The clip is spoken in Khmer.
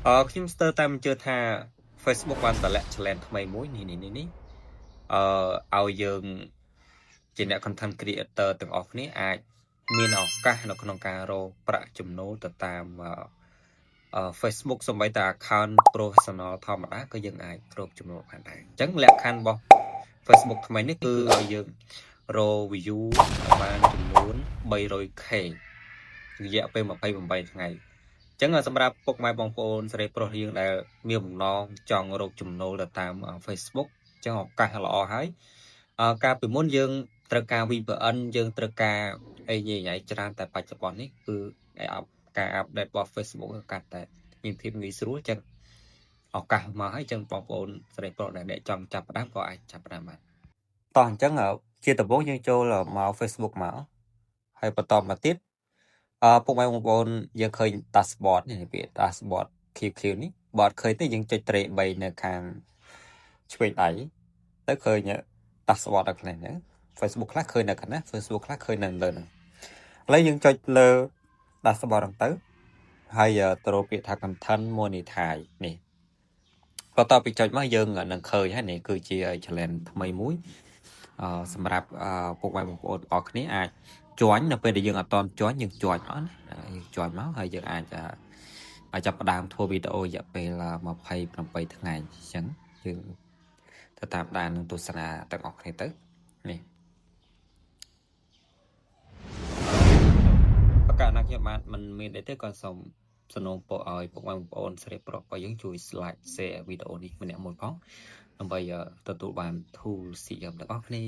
ខ្ញុំស្ទើរតែមិនជឿថា Facebook បានតម្លាក់ challenge ថ្មីមួយនេះឲ្យយើងជាអ្នក content creator ទាំងអស់គ្នាអាចមានឱកាសនៅក្នុងការរកប្រាក់ចំណូលទៅតាម Facebook សូម្បីតែ account professional ធម្មតាក៏យើងអាចរកចំណូលបានដែរអញ្ចឹងលក្ខខណ្ឌរបស់ Facebook ថ្មីនេះគឺឲ្យយើងរក view បានចំនួន 300k រយៈពេល28ថ្ងៃអញ្ចឹងសម្រាប់ពុកម៉ែបងប្អូនសេរីប្រុសយើងដែលមានបំណងចង់រកចំណូលទៅតាម Facebook អញ្ចឹងឱកាសល្អហើយកាលពីមុនយើងត្រូវការ VPN យើងត្រូវការអីញ៉ៃច្រើនតែបច្ចុប្បន្ននេះគឺការអាប់ដេតរបស់ Facebook កាន់តែមានភាពងាយស្រួលអញ្ចឹងឱកាសមកហើយអញ្ចឹងបងប្អូនសេរីប្រុសដែលអ្នកចង់ចាប់ផ្ដើមក៏អាចចាប់ផ្ដើមបានតោះអញ្ចឹងជាដំបូងយើងចូលមក Facebook មកហើយបន្តមកទៀតពុកម៉ែបងប្អូនយើងឃើញ dashboard នេះពាក្យ dashboard QQ នេះបើអត់ឃើញទេយើងចុចត្រេក3នៅខាងឆ្វេងដៃទៅឃើញ dashboard ដល់ខ្លះហ្នឹង Facebook ខ្លះឃើញនៅខាងណា Facebook ខ្លះឃើញនៅលើហ្នឹងឥឡូវយើងចុចលើ dashboard ហ្នឹងទៅហើយទៅរកពាក្យថា content monetize នេះបន្ទាប់ពីចុចមកយើងនឹងឃើញហើយនេះគឺជា challenge ថ្មីមួយសម្រាប់ពុកម៉ែបងប្អូនអរគ្នាអាចjoin នៅពេលដែលយើងអត់តន់ join យើង join អត់ណាយើង join មកហើយយើងអាចចាប់ផ្ដើមធ្វើវីដេអូរយៈពេល28ថ្ងៃអញ្ចឹងយើងទៅតាមដាននឹងទស្សនាទាំងអស់គ្នាទៅនេះប្រកាសណាខ្ញុំបាទមិនមានអីទេក៏សូមសំណូមពរឲ្យពុកម៉ែបងប្អូនសេរីប្រុសរបស់យើងជួយ like share វីដេអូនេះម្នាក់មួយផងដើម្បីទទួលបាន tool ស៊ីទាំងអស់គ្នា